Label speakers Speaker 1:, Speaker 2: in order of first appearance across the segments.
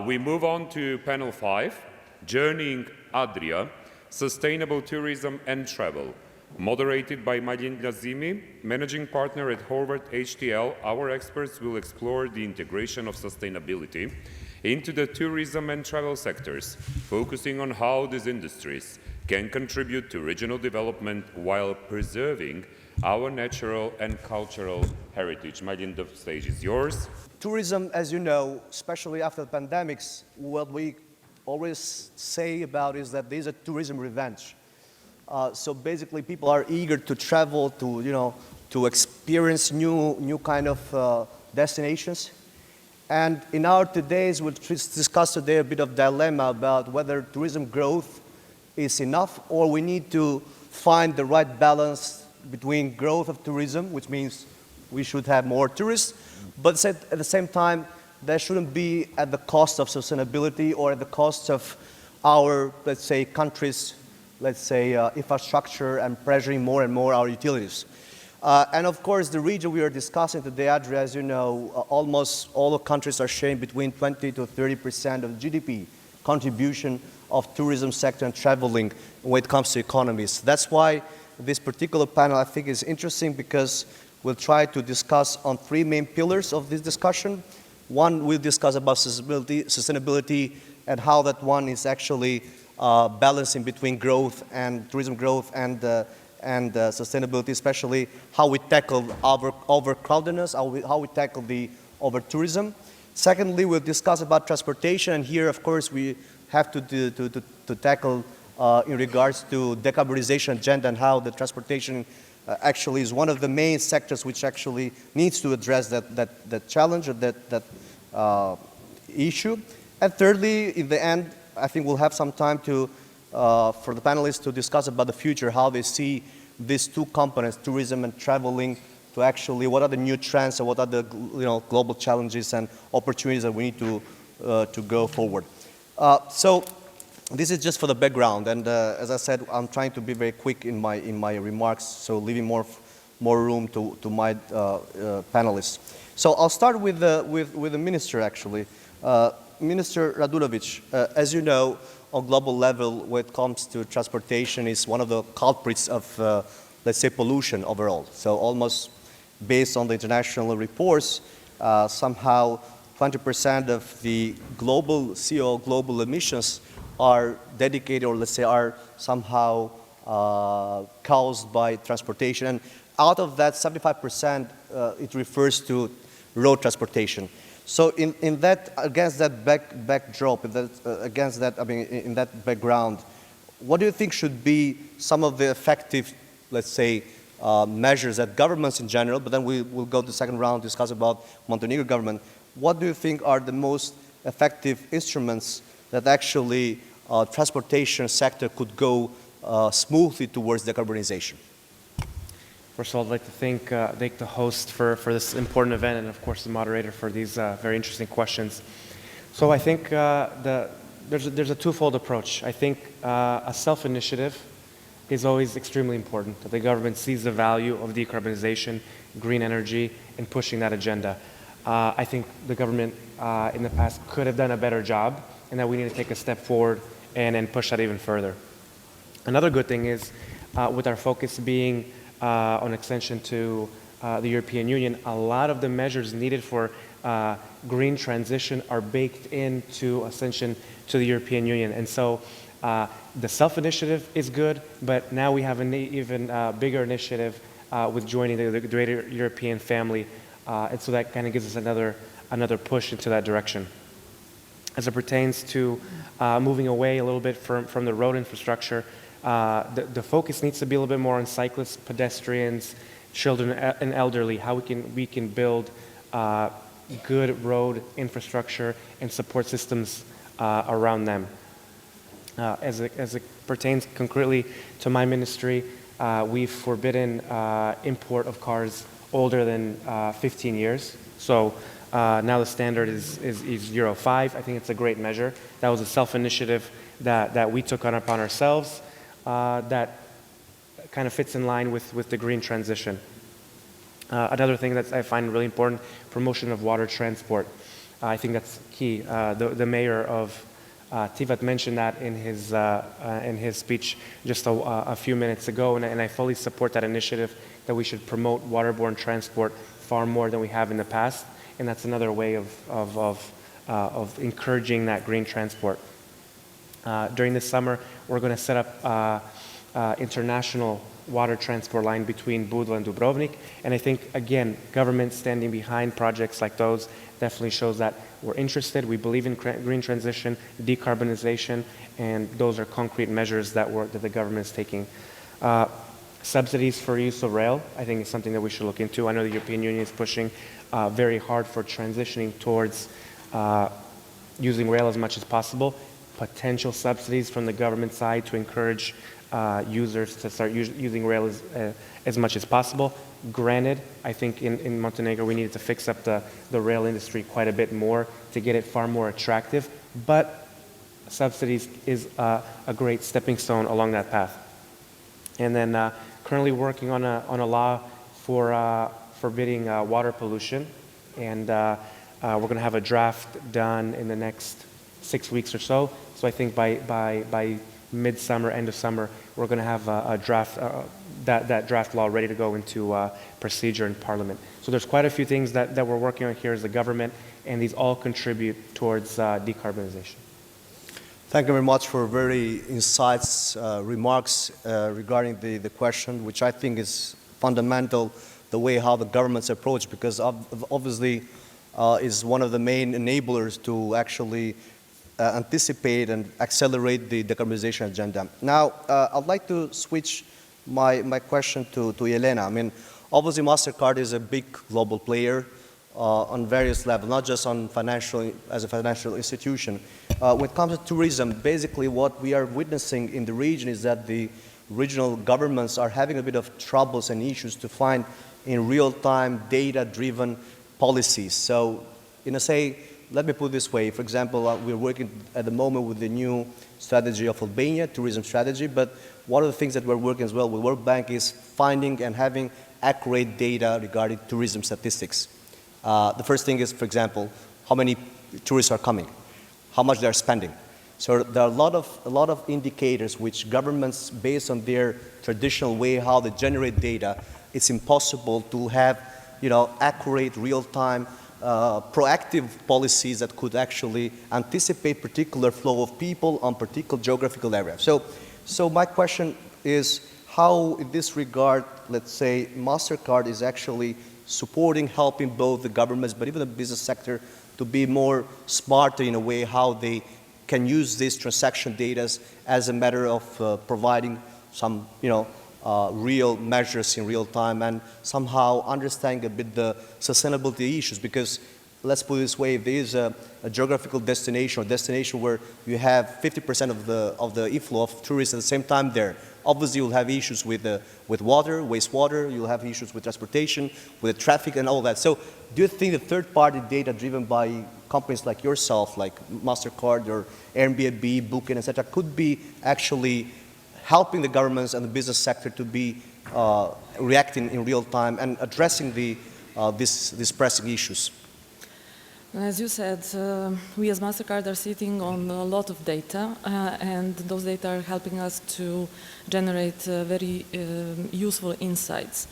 Speaker 1: We move on to panel 5, Journeying Adria, Sustainable Tourism and Travel. Moderated by Majlind Lazimi, managing partner at Horwath HTL, our experts will explore the integration of sustainability into the tourism and travel sectors, focusing on how these industries can contribute to regional development while preserving our natural and cultural heritage. Majlind, the stage is yours.
Speaker 2: Tourism, as you know, especially after the pandemics, what we always say about is that there's a tourism revenge. So basically, people are eager to travel, to experience new kind of destinations. And in our today's, we'll discuss today a bit of dilemma about whether tourism growth is enough, or we need to find the right balance between growth of tourism, which means we should have more tourists, but at the same time, that shouldn't be at the cost of sustainability or at the cost of our, let's say, country's, infrastructure and pressuring more and more our utilities. And of course, the region we are discussing today, Adria, as you know, almost all the countries are sharing between 20 to 30% of GDP contribution of tourism sector and traveling when it comes to economies. That's why this particular panel, I think, is interesting, because we'll try to discuss on 3 main pillars of this discussion. One, we'll discuss about sustainability and how that one is actually balancing between growth and tourism growth and sustainability, especially how we tackle overcrowdedness, how we tackle the over-tourism. Secondly, we'll discuss about transportation, and here, of course, we have to tackle in regards to decarbonization agenda and how the transportation actually is one of the main sectors which actually needs to address that challenge or that issue. And thirdly, in the end, I think we'll have some time for the panelists to discuss about the future, how they see these 2 components, tourism and traveling, to actually what are the new trends and what are the global challenges and opportunities that we need to go forward. So this is just for the background, and as I said, I'm trying to be very quick in my remarks, so leaving more room to my panelists. So I'll start with the minister, actually. Minister Radulović, as you know, on global level, when it comes to transportation, is one of the culprits of, let's say, pollution overall. So almost based on the international reports, somehow 20% of the global CO global emissions are dedicated, or let's say are somehow caused by transportation. And out of that, 75% it refers to road transportation. So in that, against that backdrop, in that background, what do you think should be some of the effective, let's say, measures that governments in general, but then we'll go to the second round to discuss about Montenegro government. What do you think are the most effective instruments that actually transportation sector could go smoothly towards decarbonization?
Speaker 3: First of all, I'd like to thank the host for this important event, and of course the moderator for these very interesting questions. So I think there's a twofold approach. I think a self-initiative is always extremely important, that the government sees the value of decarbonization, green energy, and pushing that agenda. I think the government in the past could have done a better job, and that we need to take a step forward and push that even further. Another good thing is, with our focus being on extension to the European Union, a lot of the measures needed for green transition are baked into ascension to the European Union. And so the self-initiative is good, but now we have an even bigger initiative with joining the greater European family. And so that kind of gives us another push into that direction. As it pertains to moving away a little bit from the road infrastructure, the focus needs to be a little bit more on cyclists, pedestrians, children, and elderly, how we can build good road infrastructure and support systems around them. As it pertains concretely to my ministry, we've forbidden import of cars older than 15 years. So now the standard is Euro 5. I think it's a great measure. That was a self-initiative that we took upon ourselves that kind of fits in line with the green transition. Another thing that I find really important, promotion of water transport. I think that's key. The mayor of Tivat mentioned that in his speech just a few minutes ago, and I fully support that initiative that we should promote waterborne transport far more than we have in the past, and that's another way of encouraging that green transport. During this summer, we're going to set up international water transport line between Budva and Dubrovnik, and I think, again, government standing behind projects like those definitely shows that we're interested, we believe in green transition, decarbonization, and those are concrete measures that the government is taking. Subsidies for use of rail, I think, is something that we should look into. I know the European Union is pushing very hard for transitioning towards using rail as much as possible. Potential subsidies from the government side to encourage users to start using rail as much as possible. Granted, I think in Montenegro we needed to fix up the rail industry quite a bit more to get it far more attractive, but subsidies is a great stepping stone along that path. And then currently working on a law for forbidding water pollution, and we're going to have a draft done in the next 6 weeks or so. So I think by mid-summer, end of summer, we're going to have a draft, that draft law ready to go into procedure in Parliament. So there's quite a few things that we're working on here as the government, and these all contribute towards decarbonization.
Speaker 2: Thank you very much for very insights, remarks regarding the question, which I think is fundamental, the way how the government's approach, because obviously is one of the main enablers to actually anticipate and accelerate the decarbonization agenda. Now, I'd like to switch my question to Jelena. I mean, obviously Mastercard is a big global player on various levels, not just on as a financial institution. When it comes to tourism, basically what we are witnessing in the region is that the regional governments are having a bit of troubles and issues to find in real-time data-driven policies. So, let me put it this way. For example, we're working at the moment with the new strategy of Albania, tourism strategy, but one of the things that we're working as well with World Bank is finding and having accurate data regarding tourism statistics. The first thing is, for example, how many tourists are coming, how much they're spending. So there are a lot of indicators which governments, based on their traditional way how they generate data, it's impossible to have, accurate, real-time, proactive policies that could actually anticipate particular flow of people on particular geographical area. So my question is how, in this regard, let's say, Mastercard is actually supporting, helping both the governments, but even the business sector to be more smarter in a way how they can use these transaction data as a matter of providing some, real measures in real time and somehow understanding a bit the sustainability issues, because let's put it this way, if there is a geographical destination or destination where you have 50% of the inflow of tourists at the same time there, obviously you'll have issues with water, wastewater, you'll have issues with transportation, with the traffic and all that. So do you think the third-party data driven by companies like yourself, like Mastercard or Airbnb, Booking, etc., could be actually helping the governments and the business sector to be reacting in real time and addressing these pressing issues?
Speaker 4: As you said, we as Mastercard are sitting on a lot of data, and those data are helping us to generate very useful insights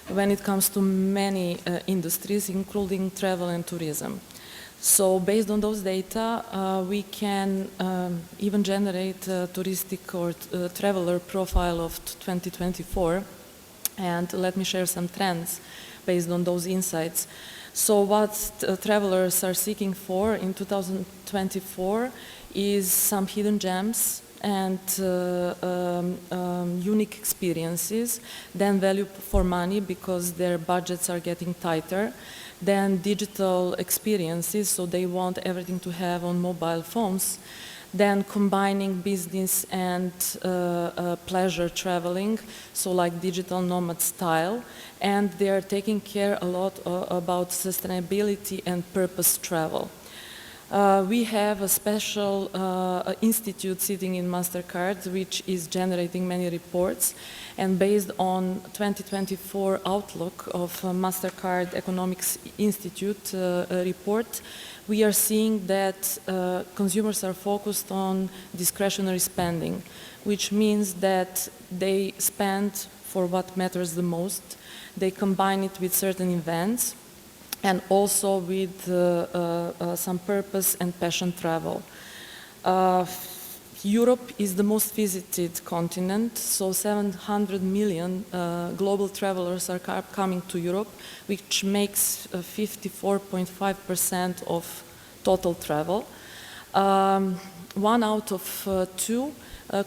Speaker 4: when it comes to many industries, including travel and tourism. So based on those data, we can even generate a touristic or traveler profile of 2024. And let me share some trends based on those insights. So what travelers are seeking for in 2024 is some hidden gems and unique experiences, then value for money because their budgets are getting tighter, then digital experiences, so they want everything to have on mobile phones, then combining business and pleasure traveling, so like digital nomad style, and they are taking care a lot about sustainability and purpose travel. We have a special institute sitting in Mastercard, which is generating many reports. And based on 2024 outlook of Mastercard Economics Institute report, we are seeing that consumers are focused on discretionary spending, which means that they spend for what matters the most. They combine it with certain events, and also with some purpose and passion travel. Europe is the most visited continent, so 700 million global travelers are coming to Europe, which makes 54.5% of total travel. 1 out of 2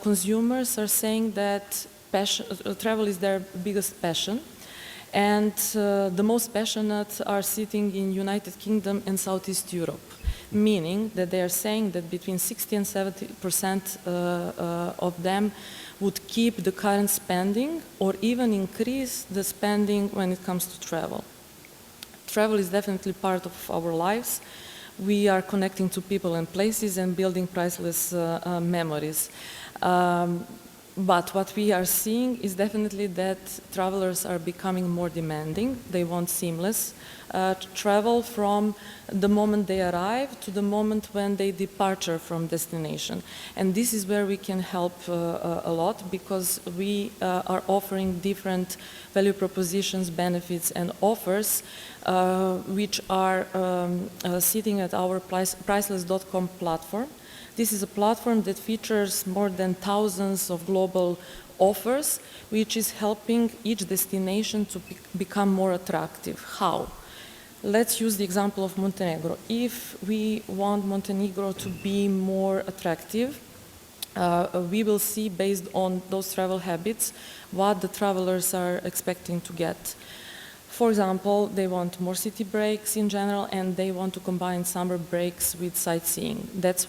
Speaker 4: consumers are saying that travel is their biggest passion. And the most passionate are sitting in United Kingdom and Southeast Europe, meaning that they are saying that between 60 and 70% of them would keep the current spending or even increase the spending when it comes to travel. Travel is definitely part of our lives. We are connecting to people and places and building priceless memories. But what we are seeing is definitely that travelers are becoming more demanding. They want seamless travel from the moment they arrive to the moment when they departure from destination. And this is where we can help a lot, because we are offering different value propositions, benefits, and offers which are sitting at our priceless.com platform. This is a platform that features more than thousands of global offers, which is helping each destination to become more attractive. How? Let's use the example of Montenegro. If we want Montenegro to be more attractive, we will see, based on those travel habits, what the travelers are expecting to get. For example, they want more city breaks in general, and they want to combine summer breaks with sightseeing. That's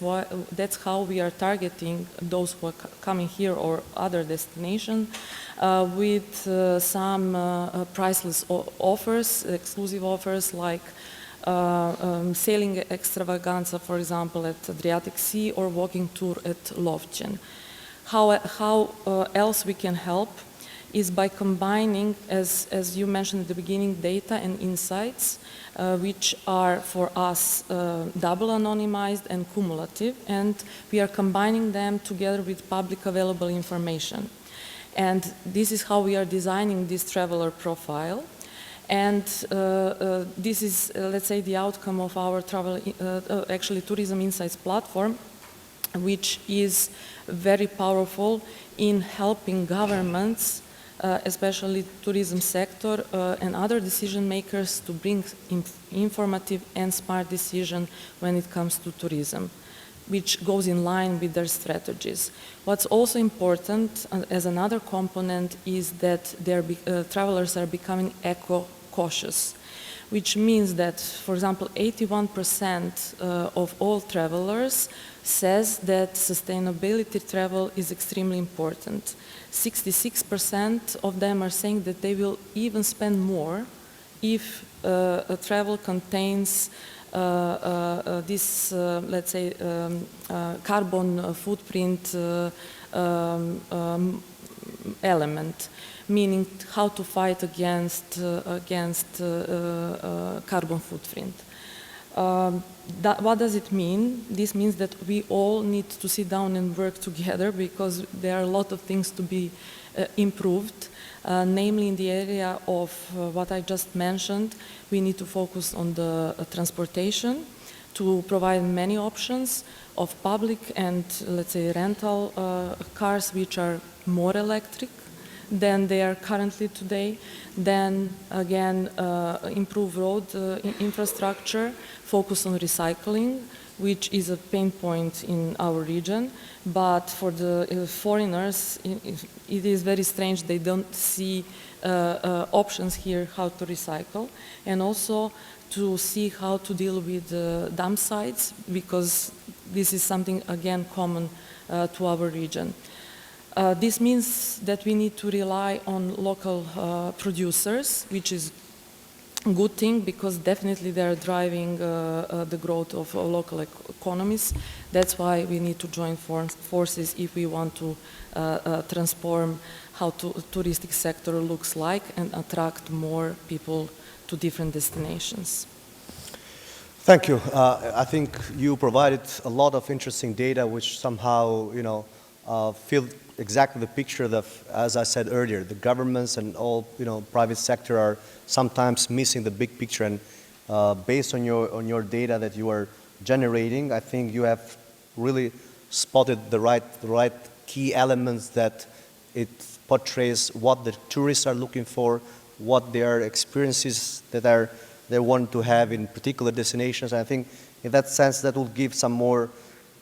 Speaker 4: how we are targeting those who are coming here or other destinations with some priceless offers, exclusive offers like sailing extravaganza, for example, at Adriatic Sea, or walking tour at Lovćen. How else we can help is by combining, as you mentioned at the beginning, data and insights, which are for us double anonymized and cumulative, and we are combining them together with public available information. And this is how we are designing this traveler profile. And this is, let's say, the outcome of our actually Tourism Insights platform, which is very powerful in helping governments, especially tourism sector and other decision makers, to bring informative and smart decision when it comes to tourism, which goes in line with their strategies. What's also important as another component is that travelers are becoming eco-cautious, which means that, for example, 81% of all travelers says that sustainability travel is extremely important. 66% of them are saying that they will even spend more if a travel contains this, let's say, carbon footprint element, meaning how to fight against carbon footprint. What does it mean? This means that we all need to sit down and work together, because there are a lot of things to be improved, namely in the area of what I just mentioned. We need to focus on the transportation to provide many options of public and, let's say, rental cars which are more electric than they are currently today. Then again, improve road infrastructure, focus on recycling, which is a pain point in our region. But for the foreigners, it is very strange. They don't see options here how to recycle, and also to see how to deal with dump sites, because this is something, again, common to our region. This means that we need to rely on local producers, which is good thing because definitely they are driving the growth of local economies. That's why we need to join forces if we want to transform how touristic sector looks like and attract more people to different destinations.
Speaker 2: Thank you. I think you provided a lot of interesting data which somehow, fill exactly the picture that, as I said earlier, the governments and all, private sector are sometimes missing the big picture. And based on your data that you are generating, I think you have really spotted the right key elements that it portrays what the tourists are looking for, what their experiences that they want to have in particular destinations. I think in that sense that will give some more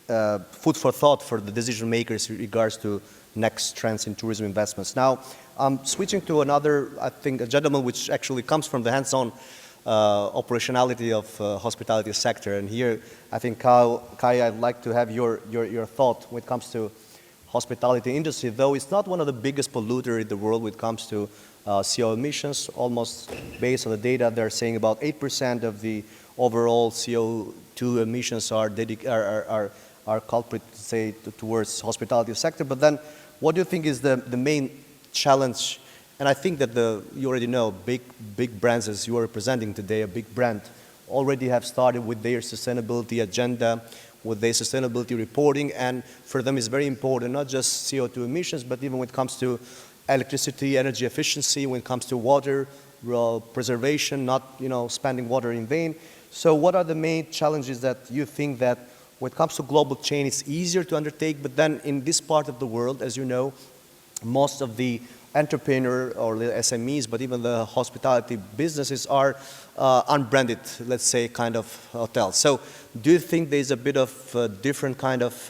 Speaker 2: food for thought for the decision makers in regards to next trends in tourism investments. Now, switching to another, I think, a gentleman which actually comes from the hands-on operationality of hospitality sector. And here, I think, Kai, I'd like to have your thought when it comes to hospitality industry, though it's not one of the biggest polluters in the world when it comes to CO emissions. Almost based on the data, they're saying about 8% of the overall CO2 emissions are culprit, say, towards hospitality sector. But then, what do you think is the main challenge? And I think that you already know big brands, as you are representing today, a big brand, already have started with their sustainability agenda, with their sustainability reporting, and for them it's very important, not just CO2 emissions, but even when it comes to electricity, energy efficiency, when it comes to water preservation, not spending water in vain. So what are the main challenges that you think that when it comes to global chain, it's easier to undertake, but then in this part of the world, as you know, most of the entrepreneur or the SMEs, but even the hospitality businesses are unbranded, let's say, kind of hotels. So do you think there's a bit of different kind of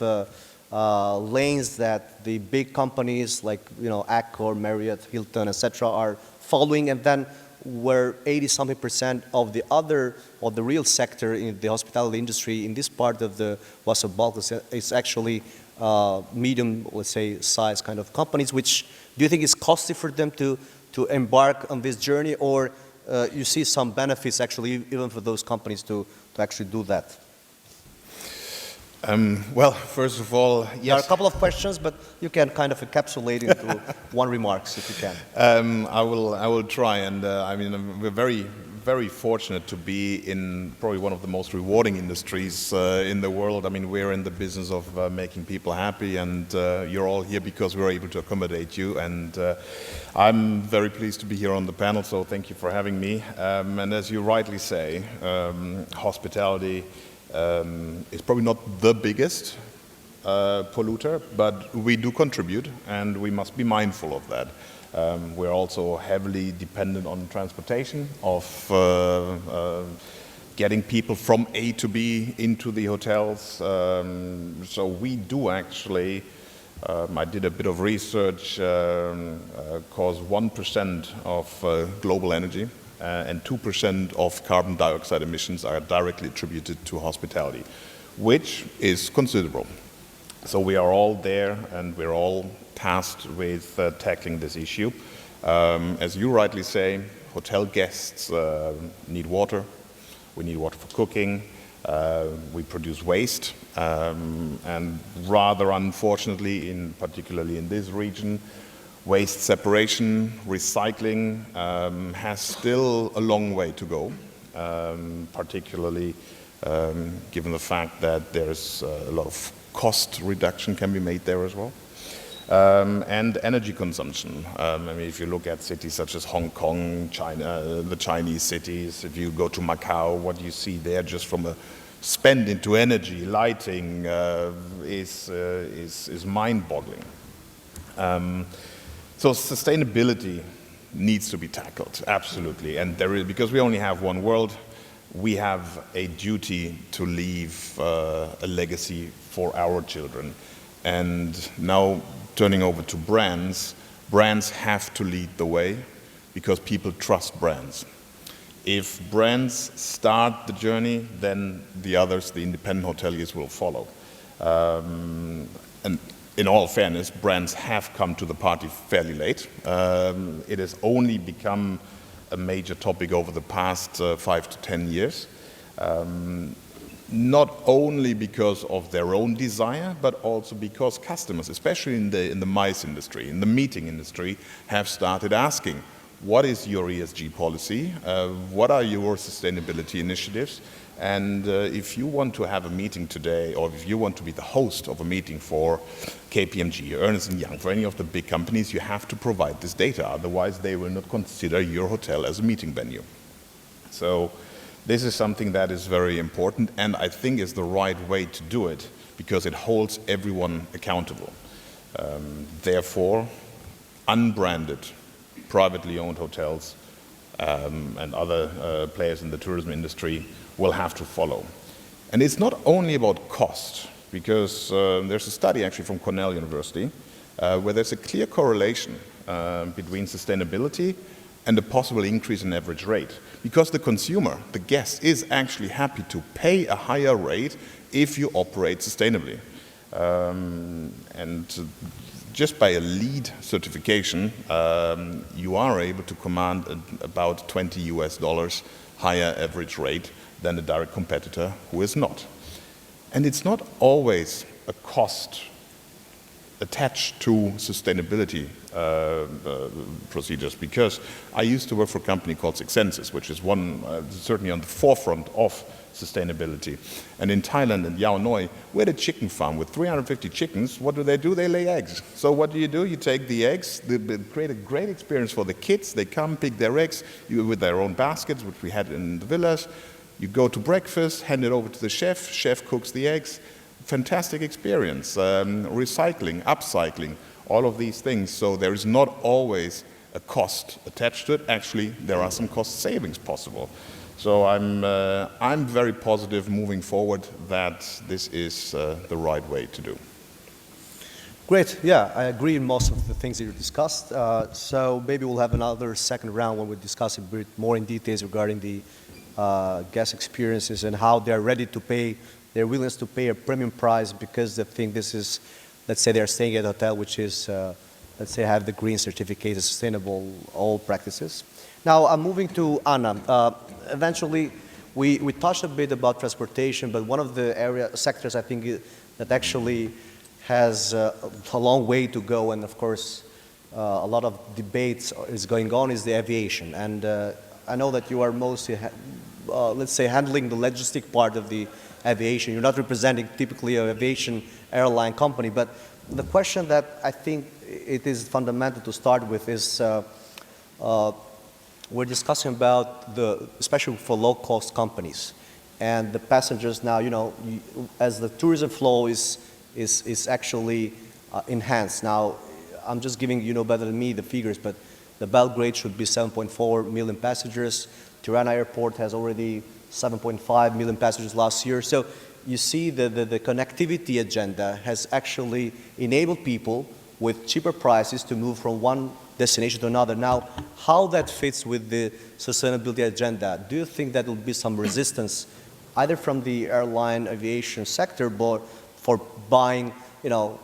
Speaker 2: lanes that the big companies like Accor, Marriott, Hilton, etc. are following, and then where 80-something% of the real sector in the hospitality industry in this part of the Western Balkans is actually medium, let's say, size kind of companies, which do you think is costly for them to embark on this journey, or you see some benefits actually even for those companies to actually do that?
Speaker 5: Well, first of all, yes.
Speaker 2: There are a couple of questions, but you can kind of encapsulate into one remarks if you can.
Speaker 5: I will try, and I mean, we're very fortunate to be in probably one of the most rewarding industries in the world. I mean, we're in the business of making people happy, and you're all here because we're able to accommodate you. And I'm very pleased to be here on the panel, so thank you for having me. And as you rightly say, hospitality is probably not the biggest polluter, but we do contribute, and we must be mindful of that. We're also heavily dependent on transportation, of getting people from A to B into the hotels. So we do actually, I did a bit of research, cause 1% of global energy. And 2% of carbon dioxide emissions are directly attributed to hospitality, which is considerable. So we are all there, and we're all tasked with tackling this issue. As you rightly say, hotel guests need water. We need water for cooking. We produce waste. And rather unfortunately, particularly in this region, waste separation, recycling has still a long way to go, particularly given the fact that there's a lot of cost reduction can be made there as well. And energy consumption. I mean, if you look at cities such as Hong Kong, China, the Chinese cities, if you go to Macau, what you see there just from a spend into energy, lighting is mind-boggling. So sustainability needs to be tackled, absolutely. And because we only have one world, we have a duty to leave a legacy for our children. And now turning over to brands have to lead the way because people trust brands. If brands start the journey, then the others, the independent hoteliers, will follow. And in all fairness, brands have come to the party fairly late. It has only become a major topic over the past 5 to 10 years. Not only because of their own desire, but also because customers, especially in the MICE industry, in the meeting industry, have started asking, what is your ESG policy? What are your sustainability initiatives? And if you want to have a meeting today, or if you want to be the host of a meeting for KPMG, Ernst & Young, for any of the big companies, you have to provide this data. Otherwise, they will not consider your hotel as a meeting venue. So this is something that is very important, and I think is the right way to do it, because it holds everyone accountable. Therefore, unbranded, privately owned hotels and other players in the tourism industry will have to follow. And it's not only about cost, because there's a study actually from Cornell University where there's a clear correlation between sustainability and the possible increase in average rate. Because the consumer, the guest, is actually happy to pay a higher rate if you operate sustainably. And just by a LEED certification, you are able to command about $20 higher average rate than a direct competitor who is not. And it's not always a cost attached to sustainability procedures, because I used to work for a company called Six Senses, which is one certainly on the forefront of sustainability. And in Thailand and Yao Noi, we had a chicken farm with 350 chickens. What do? They lay eggs. So what do? You take the eggs, they create a great experience for the kids. They come, pick their eggs with their own baskets, which we had in the villas. You go to breakfast, hand it over to the chef. Chef cooks the eggs. Fantastic experience. Recycling, upcycling, all of these things. So there is not always a cost attached to it. Actually, there are some cost savings possible. So I'm very positive moving forward that this is the right way to do.
Speaker 2: Great. Yeah, I agree in most of the things that you discussed. So maybe we'll have another second round when we discuss a bit more in details regarding the guest experiences and how they're ready to pay, their willingness to pay a premium price because they think this is, let's say they're staying at a hotel which is, let's say, have the green certificate, sustainable all practices. Now I'm moving to Anna. Eventually, we touched a bit about transportation, but one of the sectors I think that actually has a long way to go, and of course a lot of debates is going on, is the aviation. And I know that you are mostly, let's say, handling the logistic part of the aviation. You're not representing typically an aviation airline company, but the question that I think it is fundamental to start with is we're discussing about especially for low-cost companies and the passengers now, you know, as the tourism flow is actually enhanced. Now, I'm just giving, you know better than me the figures, but the Belgrade should be 7.4 million passengers. Tirana Airport has already 7.5 million passengers last year. So you see the connectivity agenda has actually enabled people with cheaper prices to move from one destination to another. Now, how that fits with the sustainability agenda? Do you think that will be some resistance either from the airline aviation sector, but for buying, you know,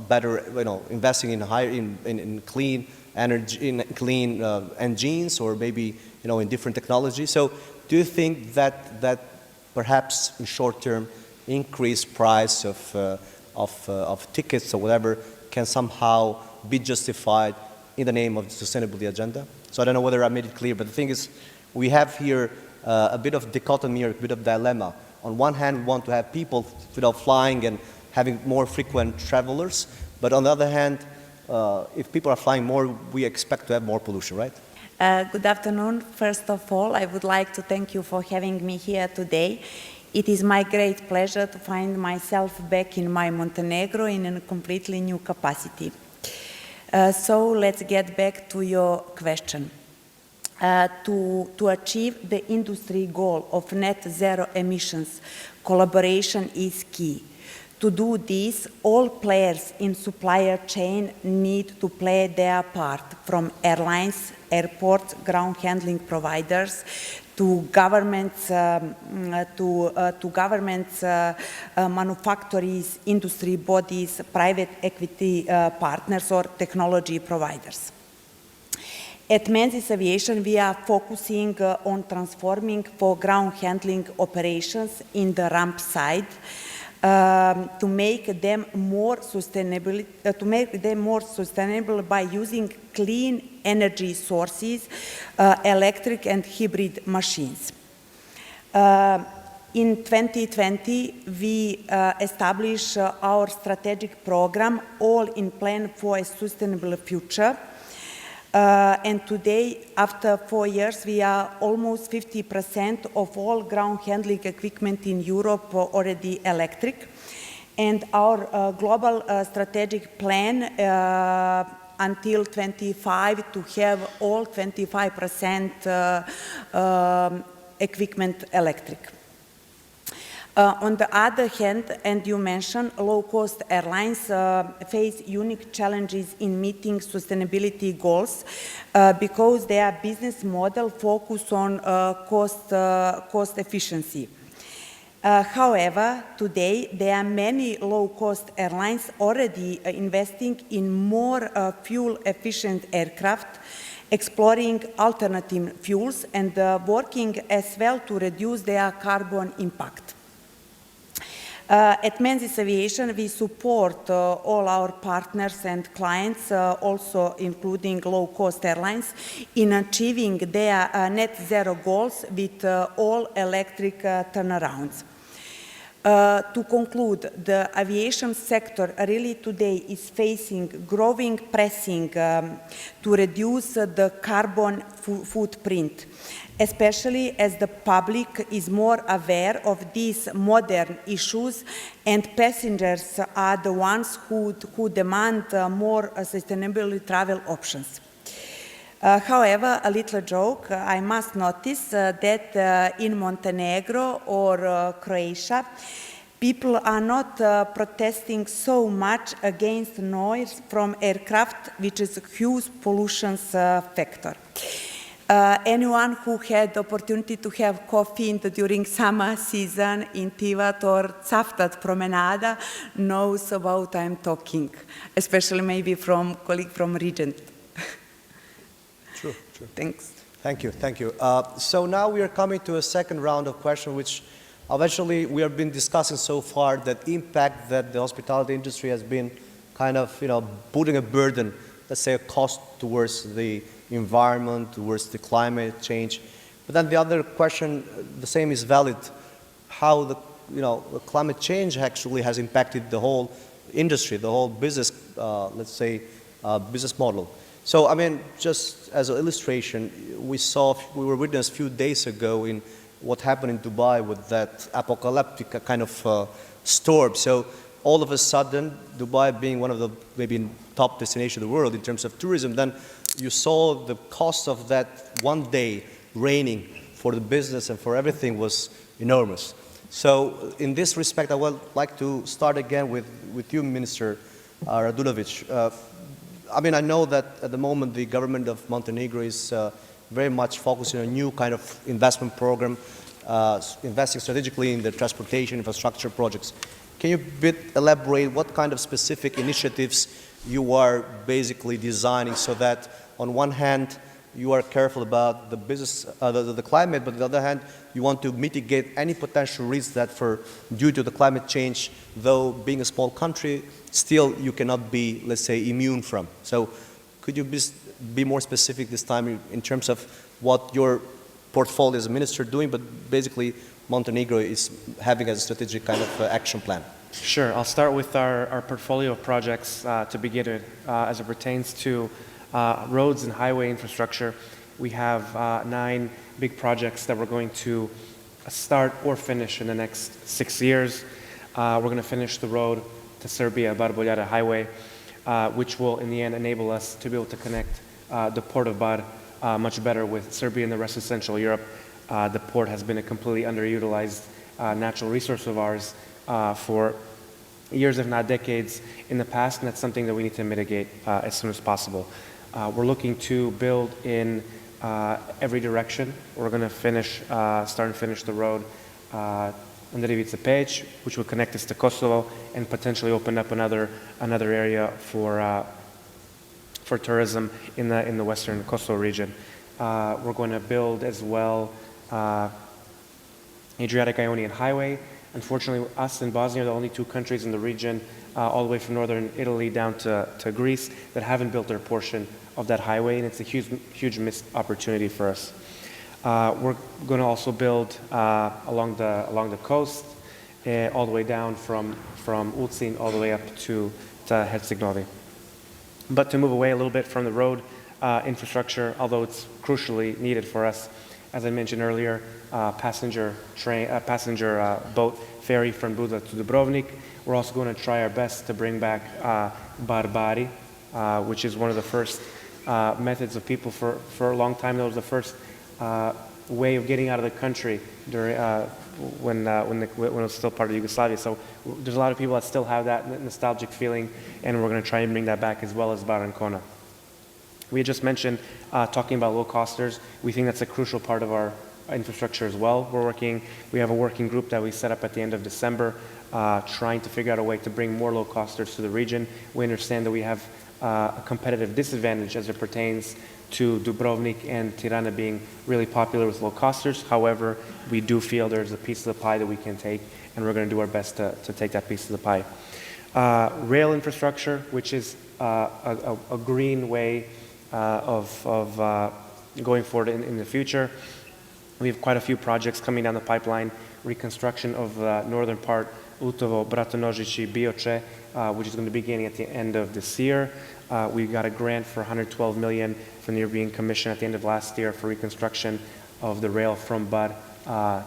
Speaker 2: better, you know, investing in higher, in clean energy, in clean engines, or maybe, you know, in different technology? So do you think that perhaps in short term increased price of tickets or whatever can somehow be justified in the name of the sustainability agenda? So I don't know whether I made it clear, but the thing is, we have here a bit of dichotomy or a bit of dilemma. On one hand, we want to have people, you know, flying and having more frequent travelers, but on the other hand, if people are flying more, we expect to have more pollution, right?
Speaker 6: Good afternoon. First of all, I would like to thank you for having me here today. It is my great pleasure to find myself back in my Montenegro in a completely new capacity. So let's get back to your question. To achieve the industry goal of net zero emissions, collaboration is key. To do this, all players in supplier chain need to play their part, from airlines, airports, ground handling providers, to governments, manufacturers, industry bodies, private equity partners, or technology providers. At Menzies Aviation, we are focusing on transforming for ground handling operations in the ramp side to make them more sustainable by using clean energy sources, electric and hybrid machines. In 2020, we established our strategic program, All in Plan for a Sustainable Future. And today, after 4 years, we are almost 50% of all ground handling equipment in Europe already electric. And our global strategic plan until 25 to have all 25% equipment electric. On the other hand, and you mentioned, low-cost airlines face unique challenges in meeting sustainability goals because their business model focuses on cost efficiency. However, today there are many low-cost airlines already investing in more fuel-efficient aircraft, exploring alternative fuels, and working as well to reduce their carbon impact. At Menzies Aviation, we support all our partners and clients, also including low-cost airlines, in achieving their net zero goals with all electric turnarounds. To conclude, the aviation sector really today is facing growing pressing to reduce the carbon footprint, especially as the public is more aware of these modern issues and passengers are the ones who demand more sustainable travel options. However, a little joke, I must notice that in Montenegro or Croatia, people are not protesting so much against noise from aircraft, which is a huge pollution factor. Anyone who had the opportunity to have coffee during summer season in Tivat or Cavtat Promenada knows about I'm talking, especially maybe from colleague from Regent.
Speaker 2: True.
Speaker 6: Thanks.
Speaker 2: Thank you. So now we are coming to a second round of questions, which eventually we have been discussing so far, that impact that the hospitality industry has been kind of, putting a burden, let's say a cost towards the environment, towards the climate change. But then the other question, the same is valid, how the climate change actually has impacted the whole industry, the whole business, let's say, business model. So, I mean, just as an illustration, we were witness a few days ago in what happened in Dubai with that apocalyptic kind of storm. So all of a sudden, Dubai being one of the maybe top destinations of the world in terms of tourism, then you saw the cost of that one day raining for the business and for everything was enormous. So in this respect, I would like to start again with you, Minister Radulović. I mean, I know that at the moment the government of Montenegro is very much focusing on a new kind of investment program, investing strategically in the transportation infrastructure projects. Can you elaborate what kind of specific initiatives you are basically designing so that on one hand you are careful about the business, the climate, but on the other hand you want to mitigate any potential risks that due to the climate change, though being a small country, still you cannot be, let's say, immune from. So could you be more specific this time in terms of what your portfolio as a minister doing, but basically Montenegro is having as a strategic kind of action plan?
Speaker 3: Sure. I'll start with our portfolio of projects to begin with. As it pertains to roads and highway infrastructure, we have 9 big projects that we're going to start or finish in the next 6 years. We're going to finish the road to Serbia, Bar-Boljara Highway, which will in the end enable us to be able to connect the port of Bar much better with Serbia and the rest of Central Europe. The port has been a completely underutilized natural resource of ours for years, if not decades, in the past, and that's something that we need to mitigate as soon as possible. We're looking to build in every direction. We're going to start and finish the road under Ivica Peć, which will connect us to Kosovo and potentially open up another area for for tourism in the western Kosovo region. We're going to build as well Adriatic-Ionian Highway. Unfortunately, us and Bosnia are the only two countries in the region, all the way from northern Italy down to Greece, that haven't built their portion of that highway, and it's a huge missed opportunity for us. We're going to also build along the coast, all the way down from Ulcinj all the way up to Herzegovina. But to move away a little bit from the road infrastructure, although it's crucially needed for us, as I mentioned earlier, passenger boat ferry from Buda to Dubrovnik. We're also going to try our best to bring back Barbari, which is one of the first methods of people for a long time. That was the first way of getting out of the country during, when it was still part of Yugoslavia. So there's a lot of people that still have that nostalgic feeling, and we're going to try and bring that back, as well as Barancona. We had just mentioned talking about low-costers. We think that's a crucial part of our infrastructure as well. We have a working group that we set up at the end of December, trying to figure out a way to bring more low-costers to the region. We understand that we have a competitive disadvantage as it pertains to Dubrovnik and Tirana being really popular with low-costers. However, we do feel there's a piece of the pie that we can take, and we're going to do our best to take that piece of the pie. Rail infrastructure, which is a green way of going forward in the future. We have quite a few projects coming down the pipeline. Reconstruction of the northern part, Utovo, Bratonožići, Bioče, which is going to be beginning at the end of this year. We got a grant for 112 million from the European Commission at the end of last year for reconstruction of the rail from Bar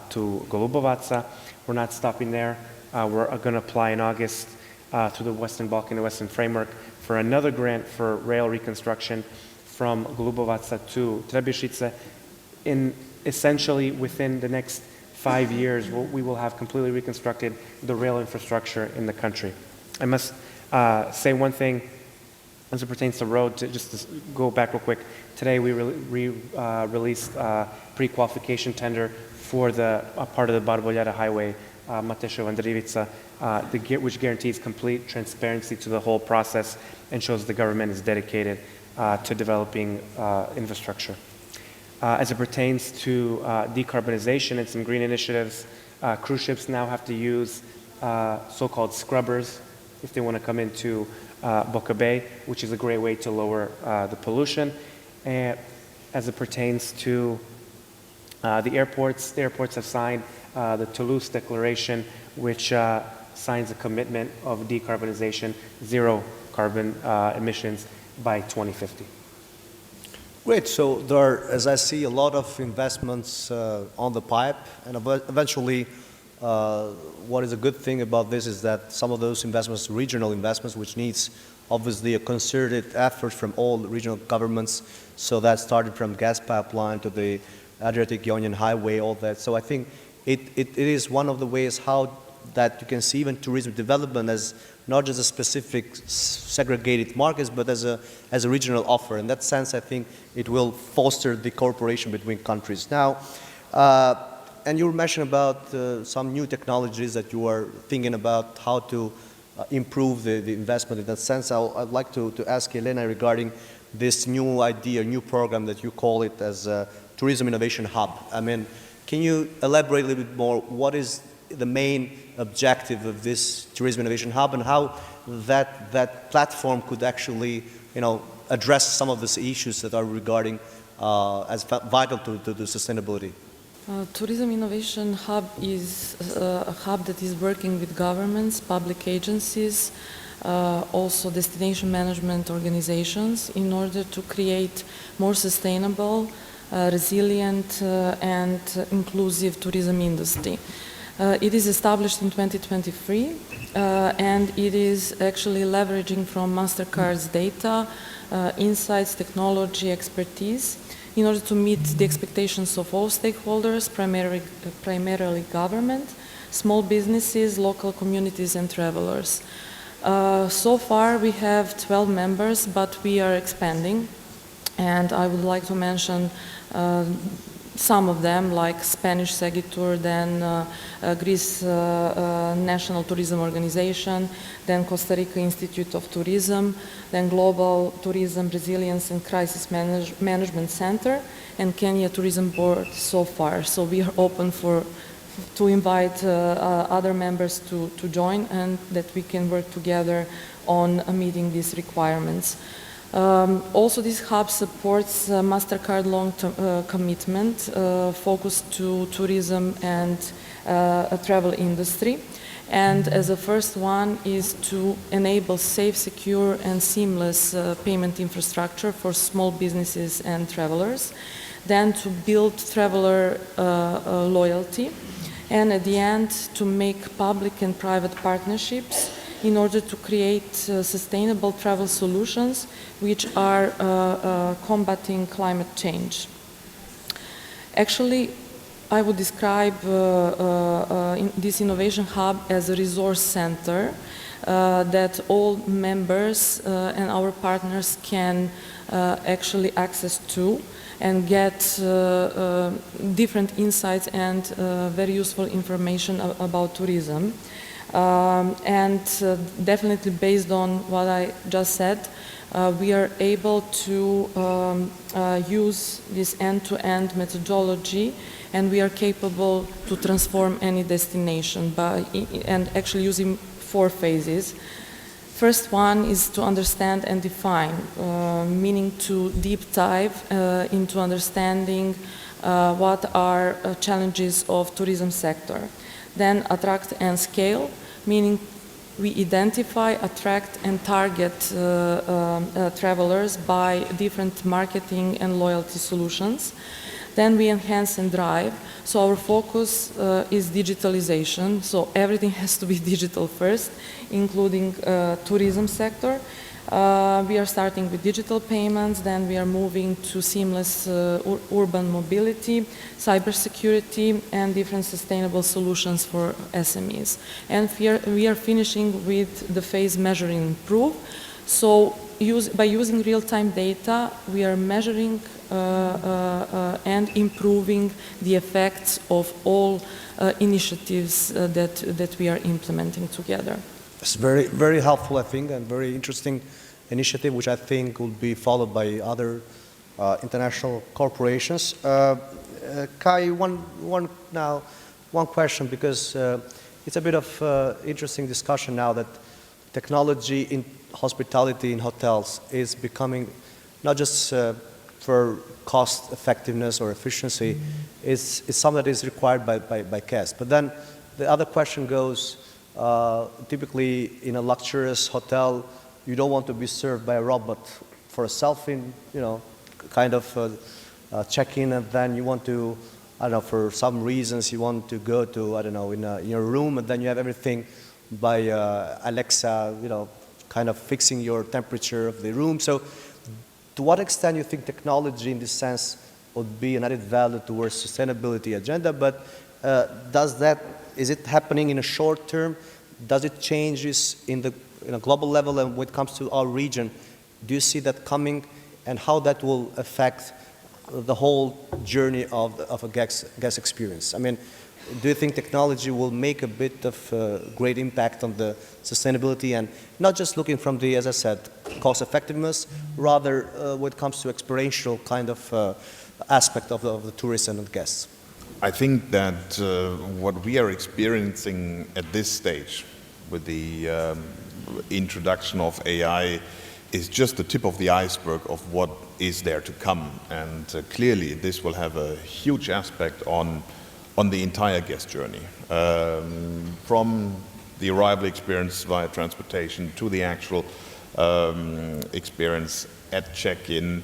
Speaker 3: to Golubovaca. We're not stopping there. We're going to apply in August to the Western Balkan and Western Framework for another grant for rail reconstruction from Golubovaca to Trebišice. Essentially within the next 5 years, we will have completely reconstructed the rail infrastructure in the country. I must say one thing as it pertains to road, just to go back real quick. Today we released a pre-qualification tender for the part of the Barboljara Highway, Mateševo-Andrivica, which guarantees complete transparency to the whole process and shows the government is dedicated to developing infrastructure. As it pertains to decarbonization and some green initiatives, cruise ships now have to use so-called scrubbers if they want to come into Boca Bay, which is a great way to lower the pollution. And as it pertains to the airports have signed the Toulouse Declaration, which signs a commitment of decarbonization, zero carbon emissions by 2050.
Speaker 2: Great. So there are, as I see, a lot of investments on the pipe, and eventually what is a good thing about this is that some of those investments, regional investments, which needs obviously a concerted effort from all regional governments. So that started from gas pipeline to the Adriatic-Ionian Highway, all that. So I think it is one of the ways how that you can see even tourism development as not just a specific segregated markets, but as a regional offer. In that sense, I think it will foster the cooperation between countries. Now, and you mentioned about some new technologies that you are thinking about how to improve the investment. In that sense, I'd like to ask Jelena regarding this new idea, new program that you call it as a Tourism Innovation Hub. I mean, can you elaborate a little bit more? What is the main objective of this Tourism Innovation Hub, and how that platform could actually, address some of these issues that are regarding as vital to the sustainability?
Speaker 4: Tourism Innovation Hub is a hub that is working with governments, public agencies, also destination management organizations in order to create more sustainable, resilient and inclusive tourism industry. It is established in 2023 and it is actually leveraging from Mastercard's data, insights, technology, expertise in order to meet the expectations of all stakeholders, primarily government, small businesses, local communities and travelers. So far we have 12 members, but we are expanding, and I would like to mention some of them, like Spanish Segitur, then Greece National Tourism Organization, then Costa Rica Institute of Tourism, then Global Tourism Resilience and Crisis Management Center, and Kenya Tourism Board so far. So we are open to invite other members to join, and that we can work together on meeting these requirements. Also, this hub supports Mastercard long-term commitment focused to tourism and travel industry. And as a first one is to enable safe, secure, and seamless payment infrastructure for small businesses and travelers. Then to build traveler loyalty. And at the end, to make public and private partnerships in order to create sustainable travel solutions which are combating climate change. Actually, I would describe this innovation hub as a resource center that all members and our partners can actually access to and get different insights and very useful information about tourism. Definitely based on what I just said, we are able to use this end-to-end methodology, and we are capable to transform any destination and actually using 4 phases. First one is to understand and define, meaning to deep dive into understanding what are challenges of tourism sector. Then attract and scale, meaning we identify, attract, and target travelers by different marketing and loyalty solutions. Then we enhance and drive. So our focus is digitalization. So everything has to be digital first, including tourism sector. We are starting with digital payments, then we are moving to seamless urban mobility, cybersecurity, and different sustainable solutions for SMEs. And we are finishing with the phase measure and improve. So by using real-time data, we are measuring and improving the effects of all initiatives that we are implementing together.
Speaker 2: It's very, very helpful, I think, and very interesting initiative, which I think will be followed by other international corporations. Kai, one question, because it's a bit of interesting discussion now that technology in hospitality in hotels is becoming not just for cost effectiveness or efficiency, is something that is required by guests. But then the other question goes, typically in a luxurious hotel, you don't want to be served by a robot for a selfie, kind of check-in, and then you want to, I don't know, for some reasons you want to go to, I don't know, in your room, and then you have everything by Alexa, kind of fixing your temperature of the room. So to what extent do you think technology in this sense would be an added value towards sustainability agenda, but is it happening in a short term? Does it change in a global level, and when it comes to our region, do you see that coming, and how that will affect the whole journey of a guest experience? I mean, do you think technology will make a bit of great impact on the sustainability, and not just looking from the, as I said, cost effectiveness, rather when it comes to experiential kind of aspect of the tourists and the guests?
Speaker 5: I think that what we are experiencing at this stage with the introduction of AI is just the tip of the iceberg of what is there to come. And clearly this will have a huge aspect on the entire guest journey, from the arrival experience via transportation to the actual experience at check-in.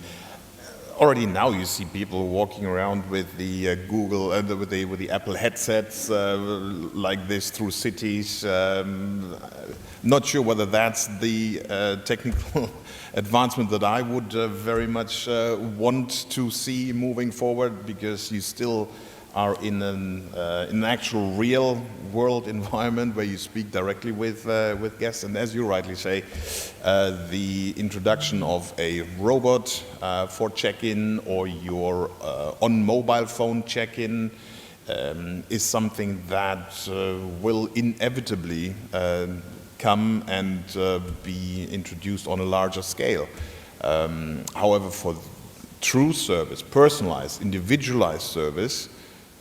Speaker 5: Already now you see people walking around with the Google, with the Apple headsets like this through cities. Not sure whether that's the technical advancement that I would very much want to see moving forward, because you still are in an actual real world environment where you speak directly with guests. And as you rightly say, the introduction of a robot for check-in or your on mobile phone check-in is something that will inevitably come and be introduced on a larger scale. However, for true service, personalized, individualized service,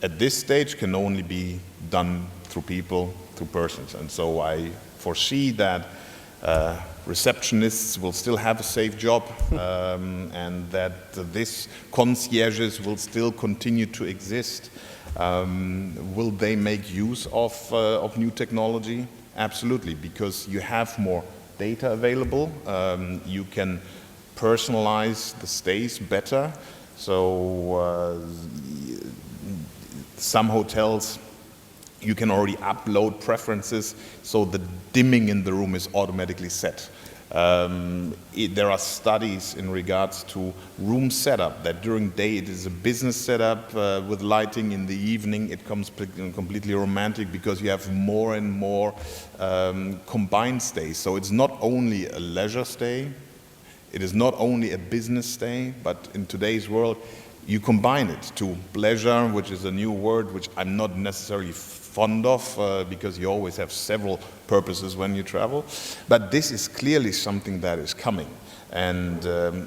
Speaker 5: at this stage can only be done through people, through persons. And so I foresee that receptionists will still have a safe job and that this concierges will still continue to exist. Will they make use of new technology? Absolutely, because you have more data available. You can personalize the stays better. So some hotels, you can already upload preferences, so the dimming in the room is automatically set. There are studies in regards to room setup, that during day it is a business setup with lighting, in the evening it comes completely romantic because you have more and more combined stays. So it's not only a leisure stay, it is not only a business stay, but in today's world you combine it to pleasure, which is a new word which I'm not necessarily fond of because you always have several purposes when you travel. But this is clearly something that is coming. And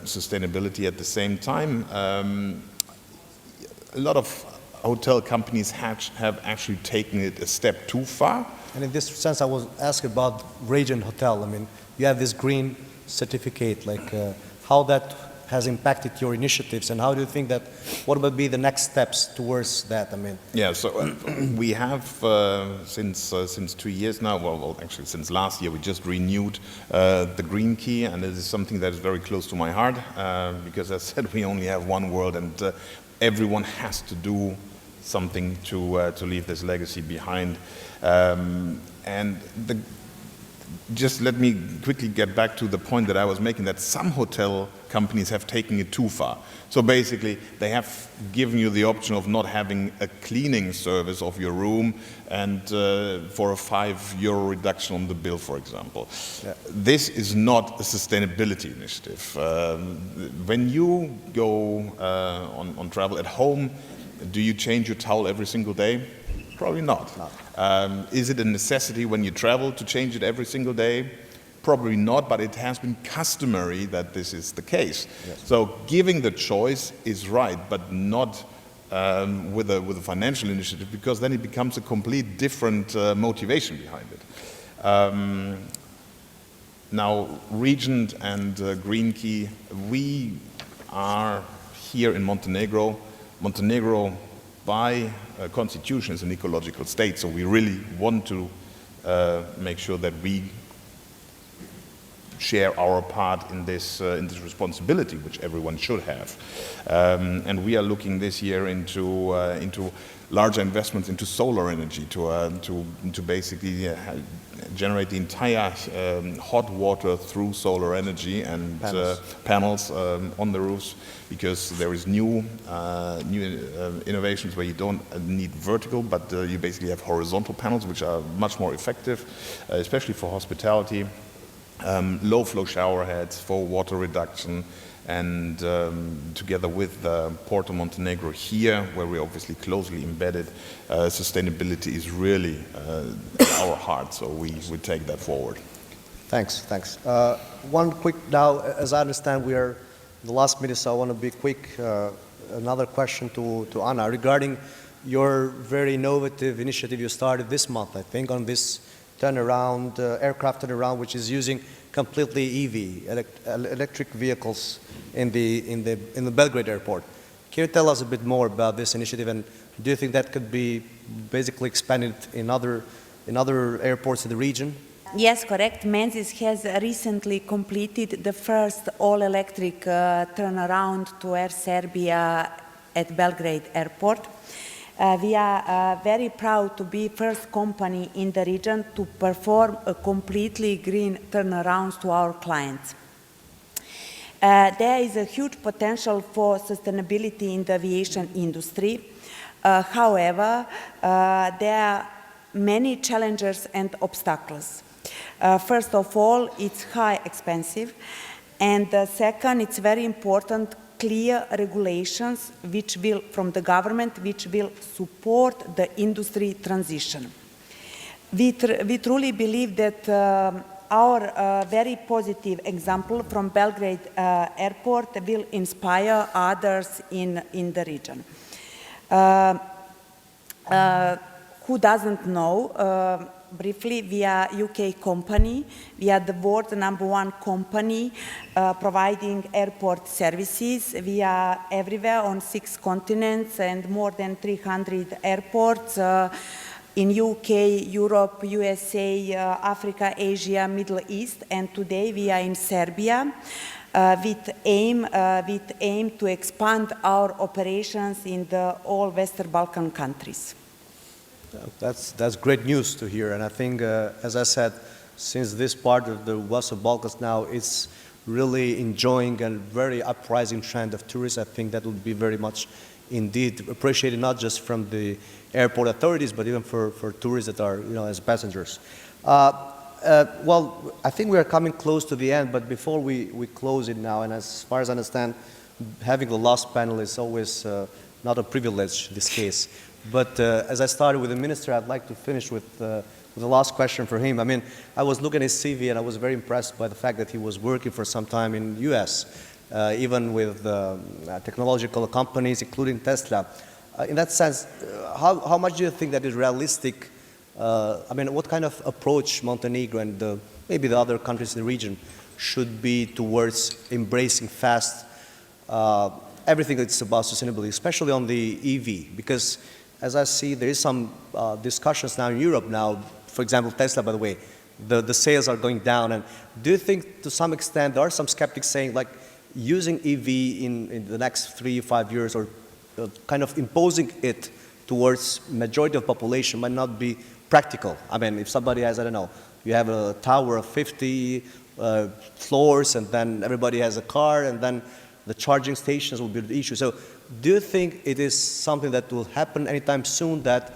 Speaker 5: sustainability at the same time. A lot of hotel companies have actually taken it a step too far.
Speaker 2: And in this sense, I was asked about Regent Hotel. I mean, you have this green certificate, like how that has impacted your initiatives, and how do you think that, what would be the next steps towards that? I mean,
Speaker 5: yeah, so we have since 2 years now, well, actually since last year, we just renewed the Green Key, and it is something that is very close to my heart because, as I said, we only have one world, and everyone has to do something to leave this legacy behind. And just let me quickly get back to the point that I was making, that some hotel companies have taken it too far. So basically, they have given you the option of not having a cleaning service of your room and for a €5 reduction on the bill, for example. Yeah. This is not a sustainability initiative. When you go on travel at home, do you change your towel every single day? Probably not. Is it a necessity when you travel to change it every single day? Probably not, but it has been customary that this is the case. Yes. So giving the choice is right, but not with a financial initiative, because then it becomes a complete different motivation behind it. Now, Regent and Green Key, we are here in Montenegro. Montenegro, by constitution, is an ecological state, so we really want to make sure that we share our part in this responsibility, which everyone should have. And we are looking this year into larger investments into solar energy to basically generate the entire hot water through solar energy and panels on the roofs, because there is new innovations where you don't need vertical, but you basically have horizontal panels, which are much more effective, especially for hospitality. Low flow shower heads for water reduction, and together with Porto Montenegro here, where we're obviously closely embedded, sustainability is really our heart, so we take that forward.
Speaker 2: Thanks. One quick, now, as I understand, we are in the last minute, so I want to be quick. Another question to Anna regarding your very innovative initiative you started this month, I think, on this turnaround, aircraft turnaround, which is using completely EV, electric vehicles in the Belgrade airport. Can you tell us a bit more about this initiative, and do you think that could be basically expanded in other airports in the region?
Speaker 6: Yes, correct. Menzies has recently completed the first all-electric turnaround to Air Serbia at Belgrade Airport. We are very proud to be first company in the region to perform a completely green turnaround to our clients. There is a huge potential for sustainability in the aviation industry. However, there are many challenges and obstacles. First of all, it's high expensive, and second, it's very important clear regulations which will, from the government, which will support the industry transition. We truly believe that our very positive example from Belgrade airport will inspire others in the region. Who doesn't know, briefly, we are a UK company. We are the world #1 company providing airport services. We are everywhere on 6 continents and more than 300 airports in UK, Europe, USA, Africa, Asia, Middle East, and today we are in Serbia with aim to expand our operations in all Western Balkan countries.
Speaker 2: That's great news to hear, and I think, as I said, since this part of the Western Balkans now is really enjoying a very uprising trend of tourists, I think that would be very much indeed appreciated, not just from the airport authorities, but even for tourists that are, as passengers. Well, I think we are coming close to the end, but before we close it now, and as far as I understand, having the last panel is always not a privilege in this case. But as I started with the minister, I'd like to finish with the last question for him. I mean, I was looking at his CV and I was very impressed by the fact that he was working for some time in the US, even with technological companies, including Tesla. In that sense, how much do you think that is realistic? I mean, what kind of approach Montenegro and maybe the other countries in the region should be towards embracing fast everything that's about sustainability, especially on the EV? Because as I see, there is some discussions now in Europe now, for example, Tesla, by the way, the sales are going down. And do you think to some extent there are some skeptics saying like using EV in the next 3 or 5 years or kind of imposing it towards majority of population might not be practical? I mean, if somebody has, I don't know, you have a tower of 50 floors and then everybody has a car and then the charging stations will be the issue. So do you think it is something that will happen anytime soon that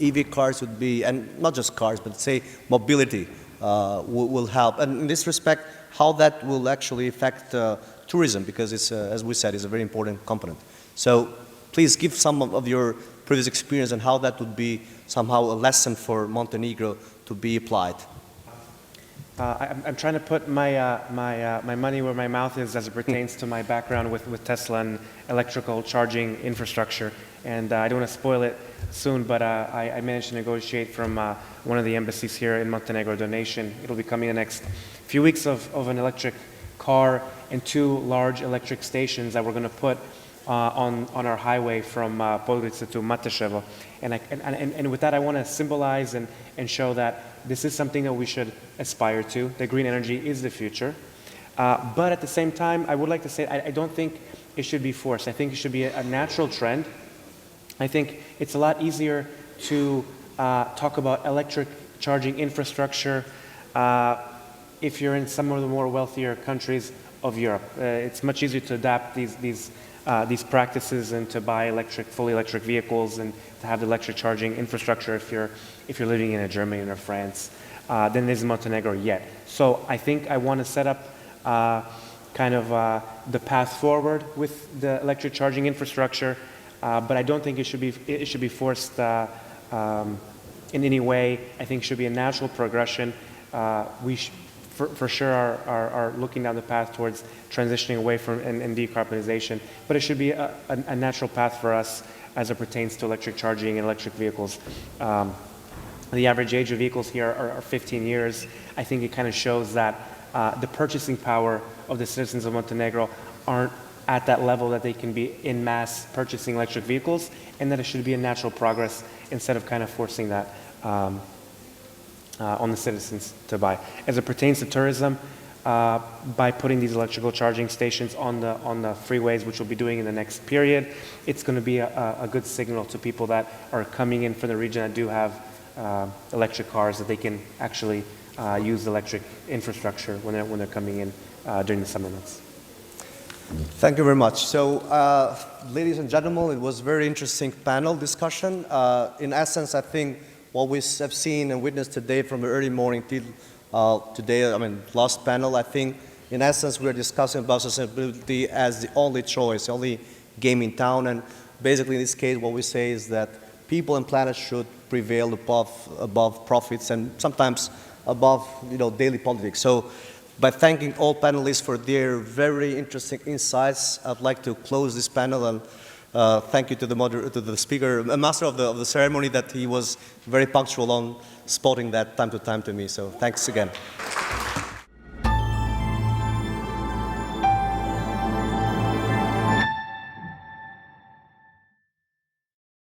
Speaker 2: EV cars would be, and not just cars, but say mobility will help? And in this respect, how that will actually affect tourism, because it's, as we said, is a very important component. So please give some of your previous experience and how that would be somehow a lesson for Montenegro to be applied.
Speaker 3: I'm trying to put my money where my mouth is as it pertains to my background with Tesla and electrical charging infrastructure. And I don't want to spoil it soon, but I managed to negotiate from one of the embassies here in Montenegro a donation. It'll be coming in the next few weeks of an electric car and 2 large electric stations that we're going to put on our highway from Podgorica to Mataševo. And with that, I want to symbolize and show that this is something that we should aspire to. The green energy is the future. But at the same time, I would like to say I don't think it should be forced. I think it should be a natural trend. I think it's a lot easier to talk about electric charging infrastructure if you're in some of the more wealthier countries of Europe. It's much easier to adapt these practices and to buy fully electric vehicles and to have the electric charging infrastructure if you're living in Germany or France than it is in Montenegro yet. So I think I want to set up the path forward with the electric charging infrastructure, but I don't think it should be forced in any way. I think it should be a natural progression. We for sure are looking down the path towards transitioning away from and decarbonization, but it should be a natural path for us as it pertains to electric charging and electric vehicles. The average age of vehicles here are 15 years. I think it kind of shows that the purchasing power of the citizens of Montenegro aren't at that level that they can be in mass purchasing electric vehicles, and that it should be a natural progress instead of kind of forcing that on the citizens to buy. As it pertains to tourism, by putting these electrical charging stations on the freeways, which we'll be doing in the next period, it's going to be a good signal to people that are coming in from the region that do have electric cars, that they can actually use electric infrastructure when they're coming in during the summer months.
Speaker 2: Thank you very much. So, ladies and gentlemen, it was a very interesting panel discussion. In essence, I think what we have seen and witnessed today from the early morning till today, last panel, I think in essence we are discussing about sustainability as the only choice, the only game in town. And basically in this case, what we say is that people and planet should prevail above profits and sometimes above daily politics. So by thanking all panelists for their very interesting insights, I'd like to close this panel and thank you to the speaker, a master of the ceremony, that he was very punctual on spotting that time to time to me. So thanks again.